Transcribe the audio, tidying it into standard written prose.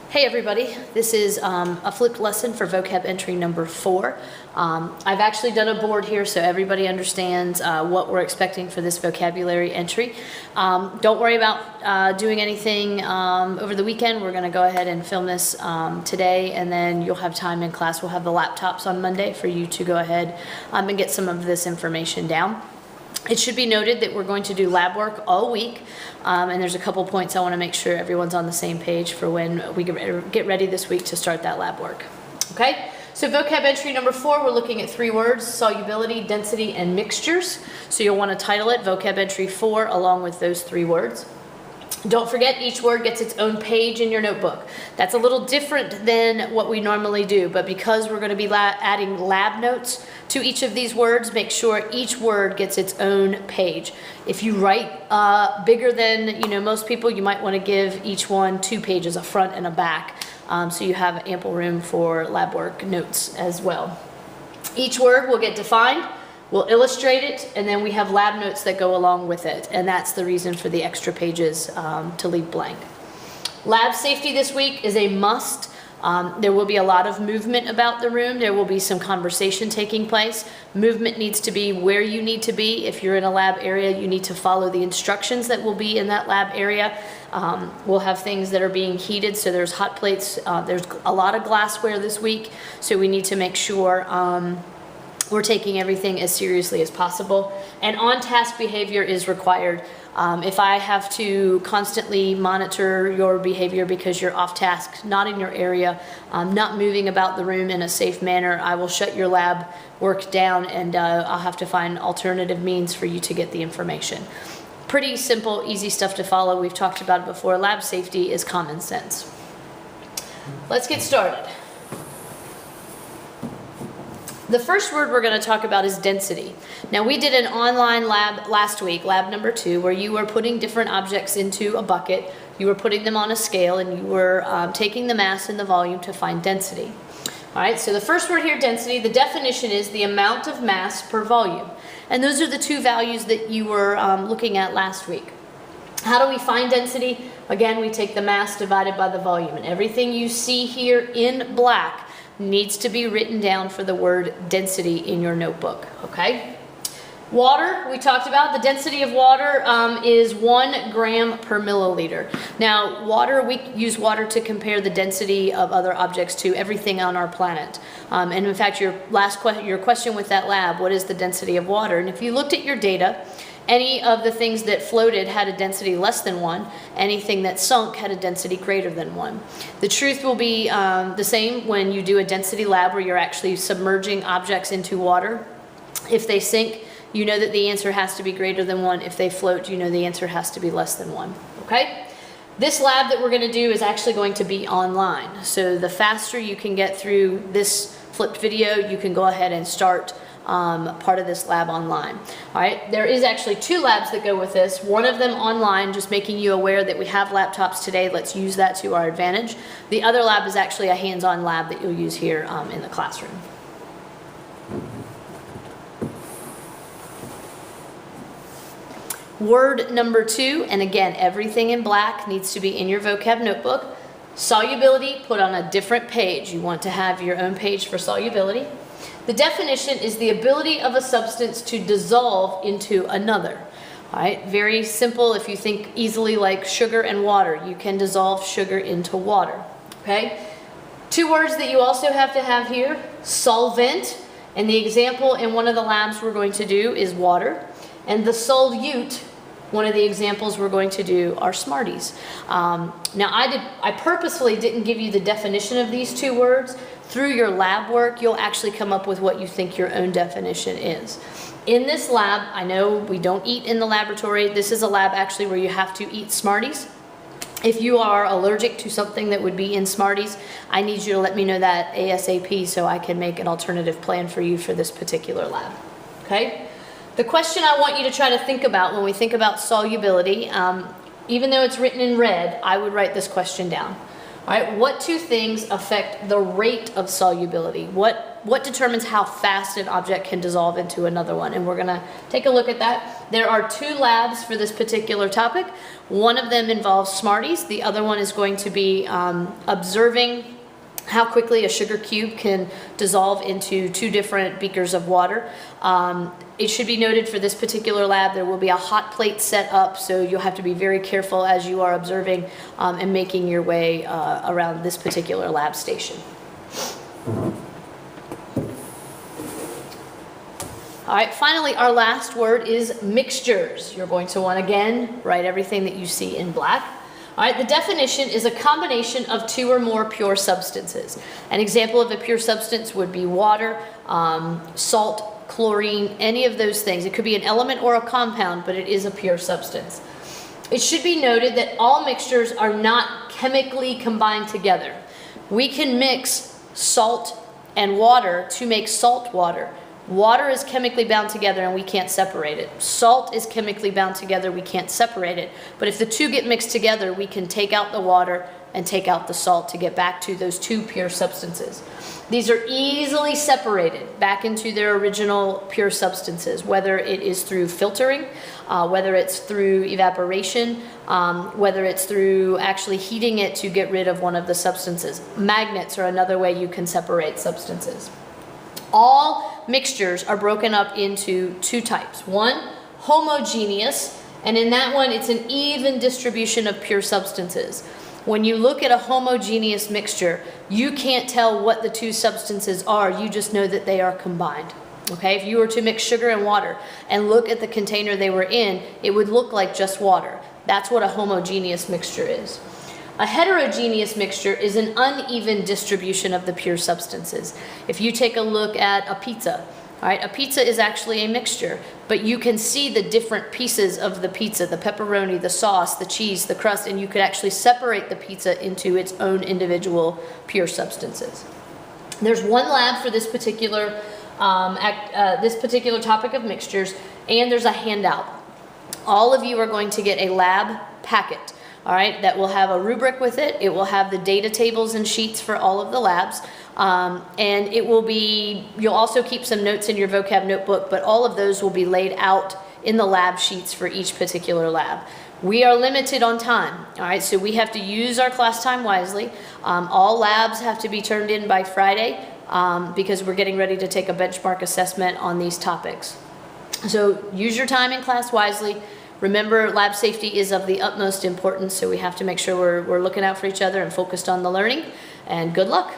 Hey everybody, this is a flipped lesson for vocab entry number 4. I've actually done a board here so everybody understands what we're expecting for this vocabulary entry. Don't worry about doing anything over the weekend. We're going to go ahead and film this today, and then you'll have time in class. We'll have the laptops on Monday for you to go ahead and get some of this information down. It should be noted that we're going to do lab work all week, and there's a couple points I want to make sure everyone's on the same page for when we get ready this week to start that lab work. Okay, so vocab entry number 4, we're looking at 3 words: solubility, density, and mixtures. So you'll want to title it vocab entry 4 along with those 3 words. Don't forget, each word gets its own page in your notebook. That's a little different than what we normally do, but because we're going to be adding lab notes to each of these words, make sure each word gets its own page. If you write bigger than most people, you might want to give each one 2 pages, a front and a back, so you have ample room for lab work notes as well. Each word will get defined. We'll illustrate it, and then we have lab notes that go along with it, and that's the reason for the extra pages to leave blank. Lab safety this week is a must. There will be a lot of movement about the room. There will be some conversation taking place. Movement needs to be where you need to be. If you're in a lab area, you need to follow the instructions that will be in that lab area. We'll have things that are being heated, so there's hot plates. There's a lot of glassware this week, so we need to make sure we're taking everything as seriously as possible. And on-task behavior is required. If I have to constantly monitor your behavior because you're off task, not in your area, not moving about the room in a safe manner, I will shut your lab work down, and I'll have to find alternative means for you to get the information. Pretty simple, easy stuff to follow. We've talked about it before. Lab safety is common sense. Let's get started. The first word we're going to talk about is density. Now, we did an online lab last week, lab number 2, where you were putting different objects into a bucket, you were putting them on a scale, and you were taking the mass and the volume to find density. All right, so the first word here, density, the definition is the amount of mass per volume. And those are the 2 values that you were looking at last week. How do we find density? Again, we take the mass divided by the volume, and everything you see here in black needs to be written down for the word density in your notebook, okay? Water, we talked about. The density of water is 1 gram per milliliter. Now, water, we use water to compare the density of other objects to everything on our planet. And in fact, your question with that lab, what is the density of water? And if you looked at your data, any of the things that floated had a density less than 1. Anything that sunk had a density greater than 1. The truth will be the same when you do a density lab where you're actually submerging objects into water. If they sink, you know that the answer has to be greater than 1. If they float, you know the answer has to be less than 1. Okay? This lab that we're going to do is actually going to be online. So the faster you can get through this flipped video, you can go ahead and start part of this lab online. All right, there is actually 2 labs that go with this. One of them online, just making you aware that we have laptops today. Let's use that to our advantage. The other lab is actually a hands-on lab that you'll use here in the classroom. Word number 2, and again, everything in black needs to be in your vocab notebook. Solubility, put on a different page. You want to have your own page for solubility. The definition is the ability of a substance to dissolve into another. All right, very simple. If you think easily like sugar and water, you can dissolve sugar into water. Okay, 2 words that you also have to have here: solvent, and the example in one of the labs we're going to do is water, and the solute, one of the examples we're going to do are Smarties. Now, I purposefully didn't give you the definition of these 2 words. Through your lab work, you'll actually come up with what you think your own definition is. In this lab, I know we don't eat in the laboratory. This is a lab actually where you have to eat Smarties. If you are allergic to something that would be in Smarties, I need you to let me know that ASAP so I can make an alternative plan for you for this particular lab. Okay? The question I want you to try to think about when we think about solubility, even though it's written in red, I would write this question down. All right, what 2 things affect the rate of solubility? What what determines how fast an object can dissolve into another one? And we're going to take a look at that. There are 2 labs for this particular topic. One of them involves Smarties. The other one is going to be observing how quickly a sugar cube can dissolve into 2 different beakers of water. It should be noted for this particular lab there will be a hot plate set up, so you'll have to be very careful as you are observing and making your way around this particular lab station. All right, finally, our last word is mixtures. You're going to want, again, write everything that you see in black. All right, the definition is a combination of 2 or more pure substances. An example of a pure substance would be water, salt, chlorine, any of those things. It could be an element or a compound, but it is a pure substance. It should be noted that all mixtures are not chemically combined together. We can mix salt and water to make salt water. Water is chemically bound together and we can't separate it. Salt is chemically bound together, we can't separate it. But if the 2 get mixed together, we can take out the water and take out the salt to get back to those 2 pure substances. These are easily separated back into their original pure substances, whether it is through filtering, whether it's through evaporation, whether it's through actually heating it to get rid of one of the substances. Magnets are another way you can separate substances. All mixtures are broken up into 2 types. One, homogeneous, and in that one it's an even distribution of pure substances. When you look at a homogeneous mixture, you can't tell what the 2 substances are, you just know that they are combined. Okay, if you were to mix sugar and water and look at the container they were in, it would look like just water. That's what a homogeneous mixture is. A heterogeneous mixture is an uneven distribution of the pure substances. If you take a look at a pizza, all right, a pizza is actually a mixture, but you can see the different pieces of the pizza, the pepperoni, the sauce, the cheese, the crust, and you could actually separate the pizza into its own individual pure substances. There's 1 lab for this particular topic of mixtures, and there's a handout. All of you are going to get a lab packet. All right, that will have a rubric with it. It will have the data tables and sheets for all of the labs. And it will be, you'll also keep some notes in your vocab notebook, but all of those will be laid out in the lab sheets for each particular lab. We are limited on time, all right, so we have to use our class time wisely. All labs have to be turned in by Friday because we're getting ready to take a benchmark assessment on these topics. So use your time in class wisely. Remember, lab safety is of the utmost importance, so we have to make sure we're looking out for each other and focused on the learning. And good luck.